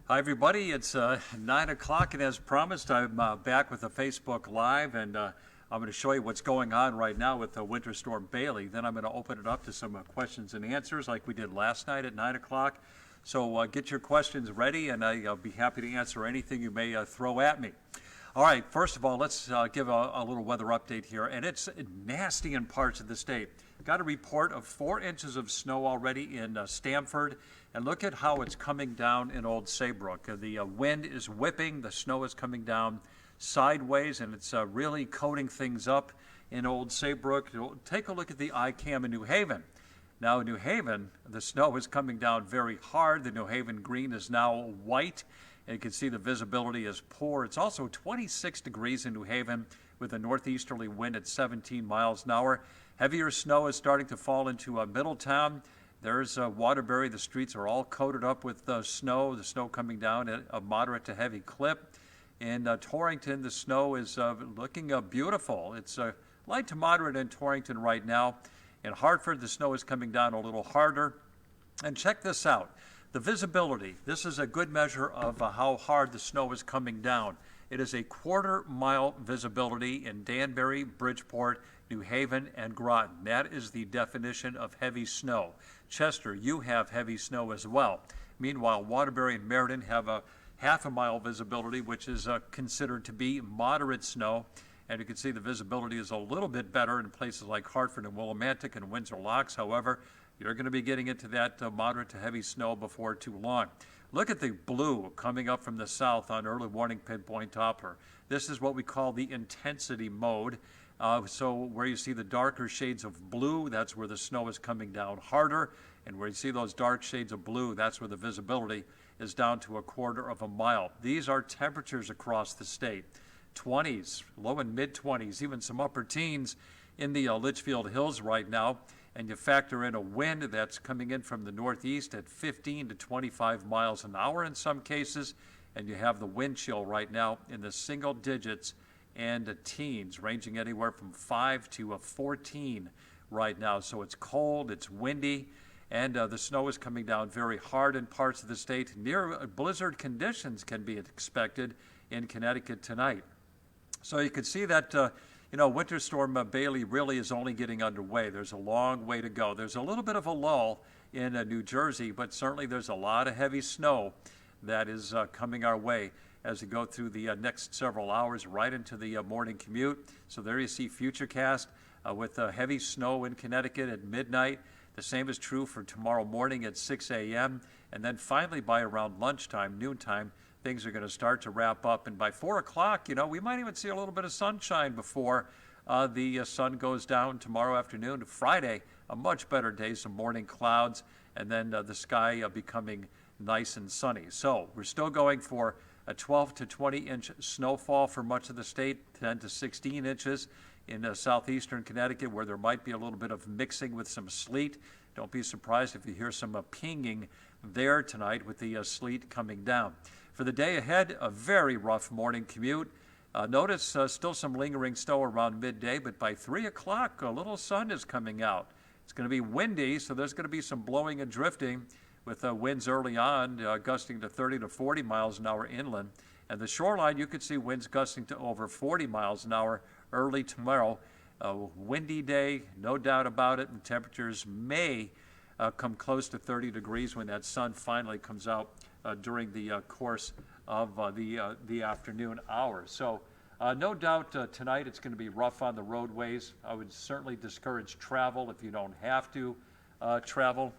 Hi, everybody. It's 9 o'clock, and as promised, I'm back with a Facebook Live, and I'm going to show you what's going on right now with the Winter Storm Bailey. Then I'm going to open it up to some questions and answers like we did last night at 9 o'clock. So get your questions ready, and I'll be happy to answer anything you may throw at me. All right, first of all, let's give a little weather update here, and it's nasty in parts of the state. Got a report of 4 inches of snow already in Stamford, and look at how it's coming down in Old Saybrook. The wind is whipping, the snow is coming down sideways, and it's really coating things up in Old Saybrook. Take a look at the ICAM in New Haven. Now in New Haven, the snow is coming down very hard. The New Haven green is now white, and you can see the visibility is poor. It's also 26 degrees in New Haven with a northeasterly wind at 17 miles an hour. Heavier snow is starting to fall into Middletown. There's Waterbury. The streets are all coated up with snow, the snow coming down at a moderate to heavy clip. In Torrington, the snow is looking beautiful. It's light to moderate in Torrington right now. In Hartford, the snow is coming down a little harder. And check this out. The visibility. This is a good measure of how hard the snow is coming down. It is a quarter-mile visibility in Danbury, Bridgeport, New Haven, and Groton. That is the definition of heavy snow. Chester, you have heavy snow as well. Meanwhile, Waterbury and Meriden have a half-a-mile visibility, which is considered to be moderate snow. And you can see the visibility is a little bit better in places like Hartford and Willimantic and Windsor Locks. However, you're going to be getting into that moderate to heavy snow before too long. Look at the blue coming up from the south on early warning pinpoint Doppler. This is what we call the intensity mode. So where you see the darker shades of blue, that's where the snow is coming down harder. And where you see those dark shades of blue, that's where the visibility is down to a quarter of a mile. These are temperatures across the state. 20s, low and mid-20s, even some upper teens in the Litchfield Hills right now. And you factor in a wind that's coming in from the northeast at 15 to 25 miles an hour in some cases. And you have the wind chill right now in the single digits and teens, ranging anywhere from 5 to 14 right now. So it's cold, it's windy, and the snow is coming down very hard in parts of the state. Near blizzard conditions can be expected in Connecticut tonight. So you can see that Winter Storm Bailey really is only getting underway. There's a long way to go. There's a little bit of a lull in New Jersey, but certainly there's a lot of heavy snow that is coming our way as we go through the next several hours right into the morning commute. So there you see Futurecast with heavy snow in Connecticut at midnight. The same is true for tomorrow morning at 6 a.m. And then finally by around lunchtime, noontime, things are going to start to wrap up. And by 4 o'clock, we might even see a little bit of sunshine before the sun goes down tomorrow afternoon. Friday, a much better day, some morning clouds, and then the sky becoming nice and sunny. So we're still going for a 12 to 20-inch snowfall for much of the state, 10 to 16 inches in southeastern Connecticut, where there might be a little bit of mixing with some sleet. Don't be surprised if you hear some pinging there tonight with the sleet coming down. For the day ahead, a very rough morning commute. Notice still some lingering snow around midday, but by 3 o'clock, a little sun is coming out. It's going to be windy, so there's going to be some blowing and drifting with winds early on, gusting to 30 to 40 miles an hour inland. And the shoreline, you could see winds gusting to over 40 miles an hour early tomorrow. A windy day, no doubt about it, and temperatures may come close to 30 degrees when that sun finally comes out during the course of the afternoon hours. So no doubt tonight it's going to be rough on the roadways. I would certainly discourage travel if you don't have to travel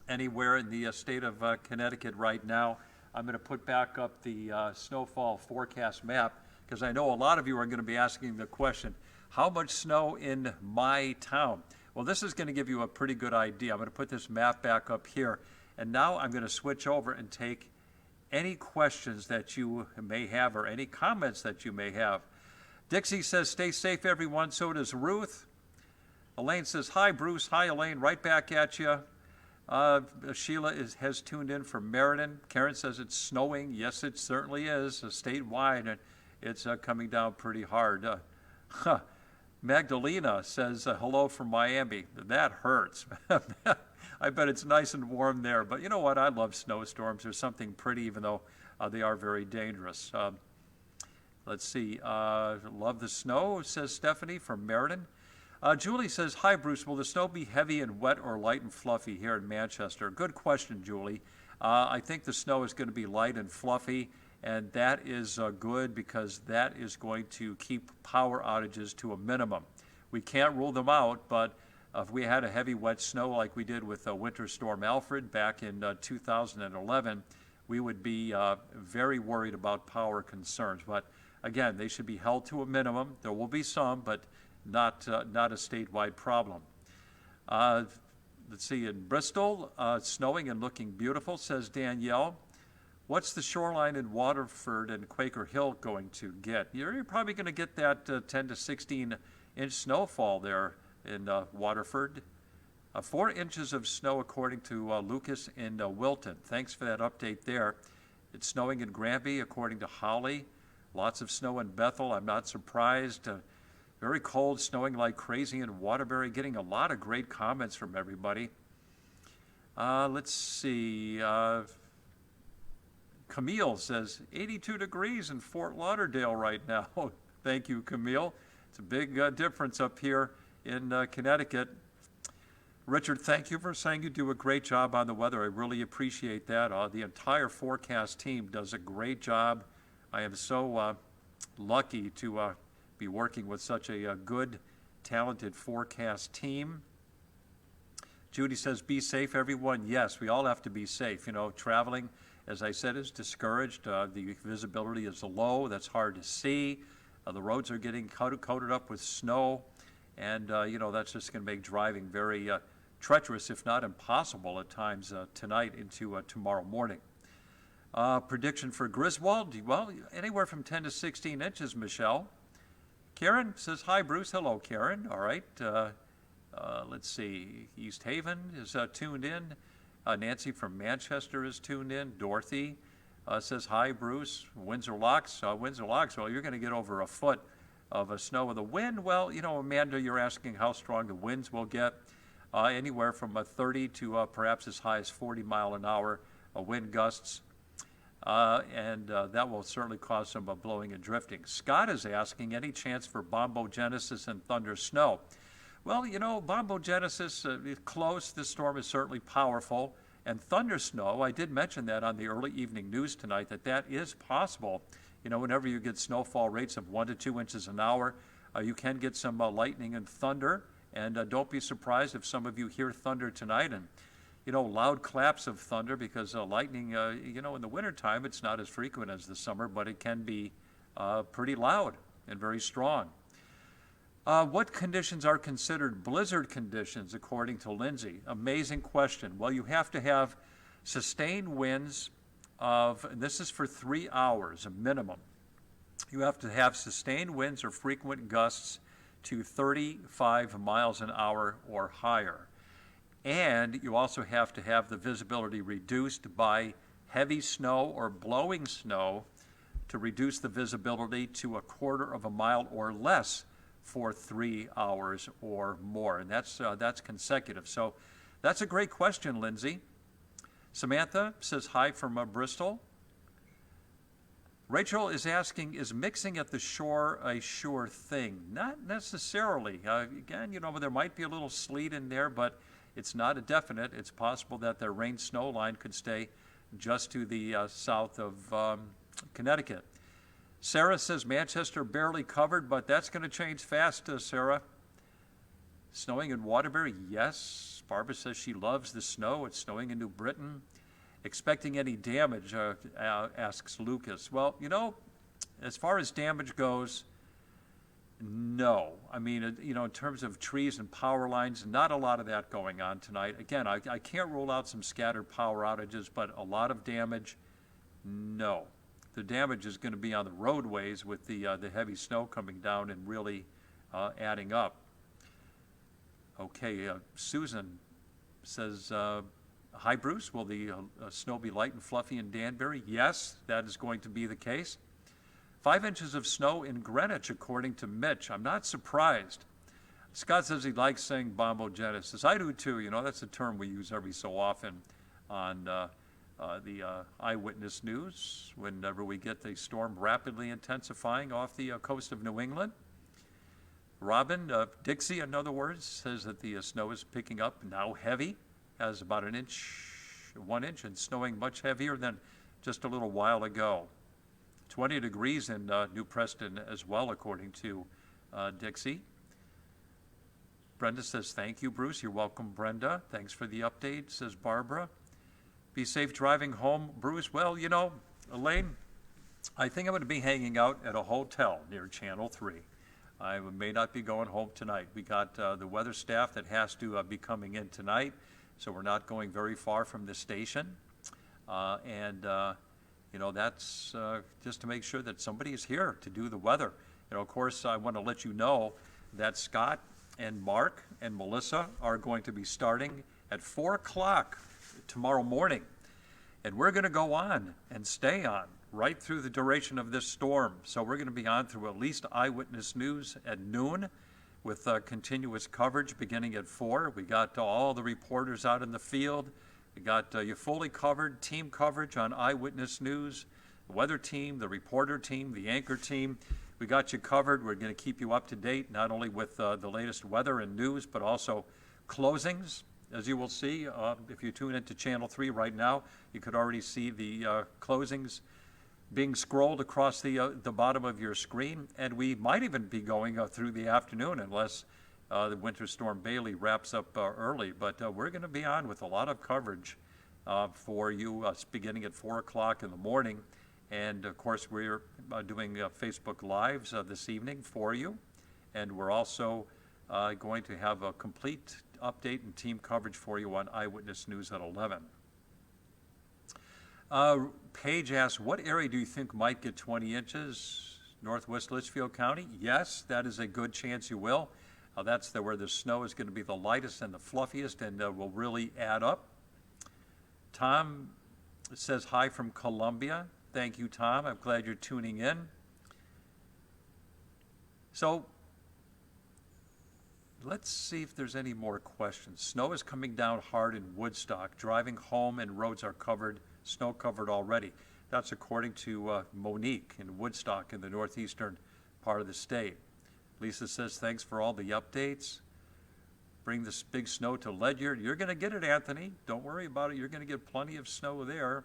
anywhere in the state of Connecticut right now. I'm going to put back up the snowfall forecast map because I know a lot of you are going to be asking the question, how much snow in my town? Well, this is going to give you a pretty good idea. I'm going to put this map back up here. And now I'm going to switch over and take any questions that you may have or any comments that you may have. Dixie says, stay safe, everyone. So does Ruth. Elaine says, hi, Bruce. Hi, Elaine. Right back at you. Sheila has tuned in from Meriden. Karen says it's snowing. Yes, it certainly is, statewide, and it's coming down pretty hard. Magdalena says, hello from Miami. That hurts. I bet it's nice and warm there. But you know what? I love snowstorms. There's something pretty, even though they are very dangerous. Let's see. Love the snow, says Stephanie from Meriden. Julie says, hi, Bruce. Will the snow be heavy and wet or light and fluffy here in Manchester? Good question, Julie. I think the snow is going to be light and fluffy, and that is good because that is going to keep power outages to a minimum. We can't rule them out, but if we had a heavy wet snow like we did with Winter Storm Alfred back in 2011, we would be very worried about power concerns. But again, they should be held to a minimum. There will be some, but not a statewide problem. Let's see, in Bristol, snowing and looking beautiful, says Danielle. What's the shoreline in Waterford and Quaker Hill going to get? You're probably going to get that 10 to 16 inch snowfall there in Waterford. 4 inches of snow according to Lucas in Wilton. Thanks for that update there. It's snowing in Granby according to Holly. Lots of snow in Bethel. I'm not surprised. Very cold, snowing like crazy in Waterbury. Getting a lot of great comments from everybody. Let's see. Camille says 82 degrees in Fort Lauderdale right now. Thank you, Camille. It's a big difference up here in Connecticut. Richard, thank you for saying you do a great job on the weather. I really appreciate that. The entire forecast team does a great job. I am so lucky to be working with such a good, talented forecast team. Judy says, be safe, everyone. Yes, we all have to be safe. You know, traveling, as I said, is discouraged. The visibility is low. That's hard to see. The roads are getting coated up with snow. And, you know, that's just going to make driving very treacherous, if not impossible at times tonight into tomorrow morning. Prediction for Griswold, well, anywhere from 10 to 16 inches, Michelle. Karen says, hi, Bruce. Hello, Karen. All right. Let's see. East Haven is tuned in. Nancy from Manchester is tuned in. Dorothy says, hi, Bruce. Windsor Locks. Windsor Locks, well, you're going to get over a foot of snow with the wind. Well, you know, Amanda, you're asking how strong the winds will get. Anywhere from 30 to perhaps as high as 40 mile an hour wind gusts. And that will certainly cause some blowing and drifting. Scott is asking, any chance for bombogenesis and thunder snow? Well, you know, bombogenesis is close. This storm is certainly powerful. And thunder snow, I did mention that on the early evening news tonight, that is possible. You know, whenever you get snowfall rates of 1 to 2 inches an hour, you can get some lightning and thunder. And don't be surprised if some of you hear thunder tonight and, you know, loud claps of thunder, because lightning, you know, in the wintertime, it's not as frequent as the summer, but it can be pretty loud and very strong. What conditions are considered blizzard conditions, according to Lindsay? Amazing question. Well, you have to have sustained winds of, and this is for 3 hours, a minimum. You have to have sustained winds or frequent gusts to 35 miles an hour or higher. And you also have to have the visibility reduced by heavy snow or blowing snow to reduce the visibility to 1/4 of a mile or less for 3 hours or more. And that's consecutive. So that's a great question, Lindsay. Samantha says hi from Bristol. Rachel is asking, is mixing at the shore a sure thing? Not necessarily. Again, you know, there might be a little sleet in there, but it's not a definite. It's possible that the rain-snow line could stay just to the south of Connecticut. Sarah says Manchester barely covered, but that's going to change fast, Sarah. Snowing in Waterbury, yes. Barbara says she loves the snow. It's snowing in New Britain. Expecting any damage, asks Lucas. Well, you know, as far as damage goes, no. I mean, you know, in terms of trees and power lines, not a lot of that going on tonight. Again, I can't rule out some scattered power outages, but a lot of damage, no. The damage is going to be on the roadways with the heavy snow coming down and really adding up. Okay, Susan says, hi, Bruce. Will the snow be light and fluffy in Danbury? Yes, that is going to be the case. 5 inches of snow in Greenwich, according to Mitch. I'm not surprised. Scott says he likes saying bombogenesis. I do too. You know, that's a term we use every so often on the eyewitness news whenever we get the storm rapidly intensifying off the coast of New England. Robin, Dixie, in other words, says that the snow is picking up, now heavy, has about 1 inch, and snowing much heavier than just a little while ago. 20 degrees in New Preston as well, according to Dixie. Brenda says, thank you, Bruce. You're welcome, Brenda. Thanks for the update, says Barbara. Be safe driving home, Bruce. Well, you know, Elaine, I think I'm going to be hanging out at a hotel near Channel 3. I may not be going home tonight. We got the weather staff that has to be coming in tonight, so we're not going very far from the station. You know, that's just to make sure that somebody is here to do the weather. You know, of course, I want to let you know that Scott and Mark and Melissa are going to be starting at 4 o'clock tomorrow morning. And we're going to go on and stay on right through the duration of this storm. So we're going to be on through at least Eyewitness News at noon with continuous coverage beginning at 4. We got all the reporters out in the field. We got you fully covered, team coverage on Eyewitness News, the weather team, the reporter team, the anchor team. We got you covered. We're going to keep you up to date, not only with the latest weather and news, but also closings. As you will see, if you tune into Channel 3 right now, you could already see the closings being scrolled across the bottom of your screen. And we might even be going through the afternoon unless the Winter Storm Bailey wraps up early. But we're going to be on with a lot of coverage for you beginning at 4 o'clock in the morning. And of course, we're doing Facebook Lives this evening for you. And we're also going to have a complete update and team coverage for you on Eyewitness News at 11. Paige asks, what area do you think might get 20 inches? Northwest Litchfield County? Yes, that is a good chance you will. That's where the snow is going to be the lightest and the fluffiest and will really add up. Tom says hi from Columbia. Thank you, Tom. I'm glad you're tuning in. So let's see if there's any more questions. Snow is coming down hard in Woodstock. Driving home and roads are covered, snow covered already. That's according to Monique in Woodstock in the northeastern part of the state. Lisa says, thanks for all the updates. Bring this big snow to Ledyard. You're going to get it, Anthony. Don't worry about it. You're going to get plenty of snow there.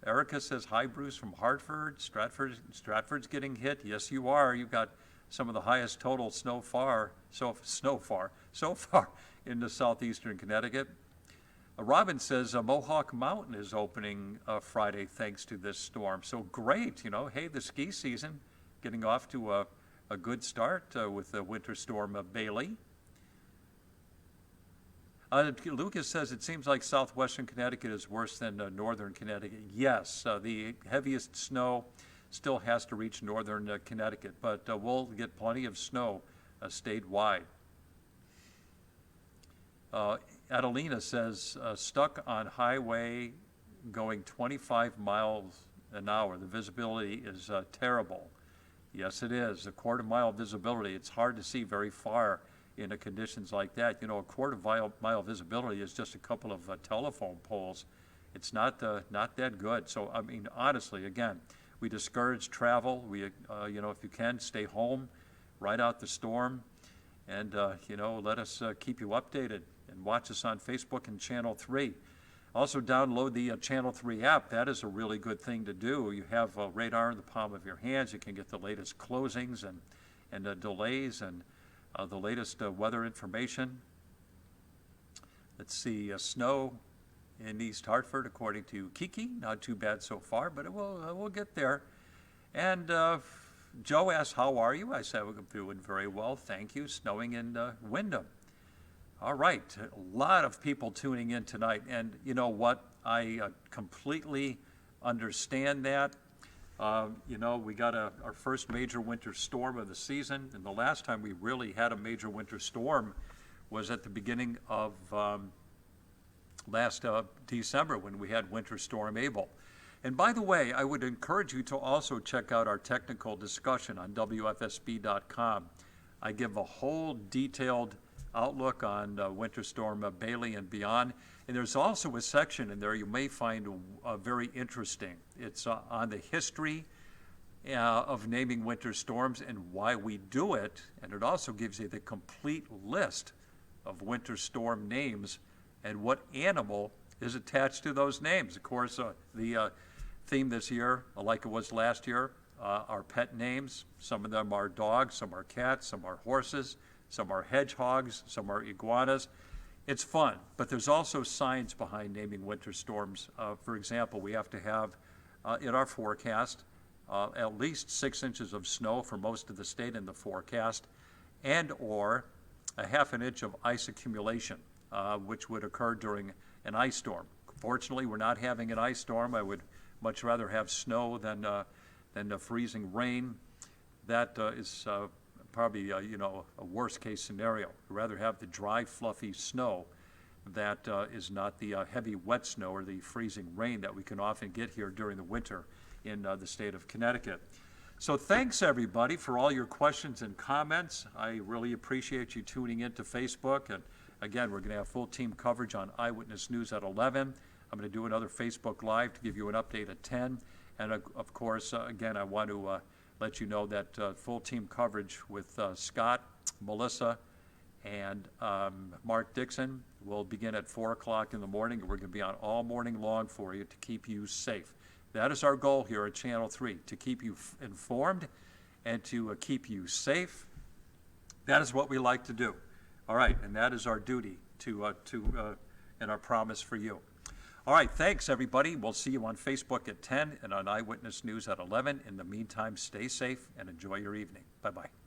Erica says, hi, Bruce from Hartford. Stratford's getting hit. Yes, you are. You've got some of the highest total so far in the southeastern Connecticut. Robin says Mohawk Mountain is opening Friday thanks to this storm. So great, you know. Hey, the ski season getting off to a good start with the Winter Storm Bailey. Lucas says it seems like southwestern Connecticut is worse than northern Connecticut. Yes, the heaviest snow still has to reach northern Connecticut, but we'll get plenty of snow statewide. Adelina says, stuck on highway going 25 miles an hour. The visibility is terrible. Yes, it is. A quarter-mile visibility. It's hard to see very far in conditions like that. You know, a quarter-mile visibility is just a couple of telephone poles. It's not that good. So, I mean, honestly, again, we discourage travel. We, you know, if you can, stay home, ride out the storm, and, you know, let us keep you updated and watch us on Facebook and Channel 3. Also, download the Channel 3 app. That is a really good thing to do. You have radar in the palm of your hands. You can get the latest closings and delays and the latest weather information. Let's see, snow in East Hartford, according to Kiki. Not too bad so far, but we'll get there. And Joe asked, how are you? I said, we're doing very well, thank you. Snowing in Wyndham. All right, a lot of people tuning in tonight, and you know what? I completely understand that. You know, we got our first major winter storm of the season, and the last time we really had a major winter storm was at the beginning of last December when we had Winter Storm Abel. And by the way, I would encourage you to also check out our technical discussion on WFSB.com I give a whole detailed outlook on Winter Storm Bailey and beyond. And there's also a section in there you may find very interesting. It's on the history of naming winter storms and why we do it. And it also gives you the complete list of winter storm names and what animal is attached to those names. Of course, the theme this year, like it was last year, are pet names. Some of them are dogs, some are cats, some are horses, some are hedgehogs, some are iguanas. It's fun, but there's also science behind naming winter storms. For example, we have to have in our forecast at least 6 inches of snow for most of the state in the forecast, and or a half an inch of ice accumulation, which would occur during an ice storm. Fortunately, we're not having an ice storm. I would much rather have snow than the freezing rain. That is probably a worst case scenario. I'd rather have the dry, fluffy snow that is not the heavy, wet snow or the freezing rain that we can often get here during the winter in the state of Connecticut. So thanks everybody for all your questions and comments. I really appreciate you tuning in to Facebook. And again, we're going to have full team coverage on Eyewitness News at 11. I'm going to do another Facebook Live to give you an update at 10. And of course, again, I want to let you know that full team coverage with Scott, Melissa, and Mark Dixon will begin at 4 o'clock in the morning. We're going to be on all morning long for you to keep you safe. That is our goal here at Channel 3, to keep you informed and to keep you safe. That is what we like to do. All right, and that is our duty and our promise for you. All right, thanks everybody. We'll see you on Facebook at 10 and on Eyewitness News at 11. In the meantime, stay safe and enjoy your evening. Bye-bye.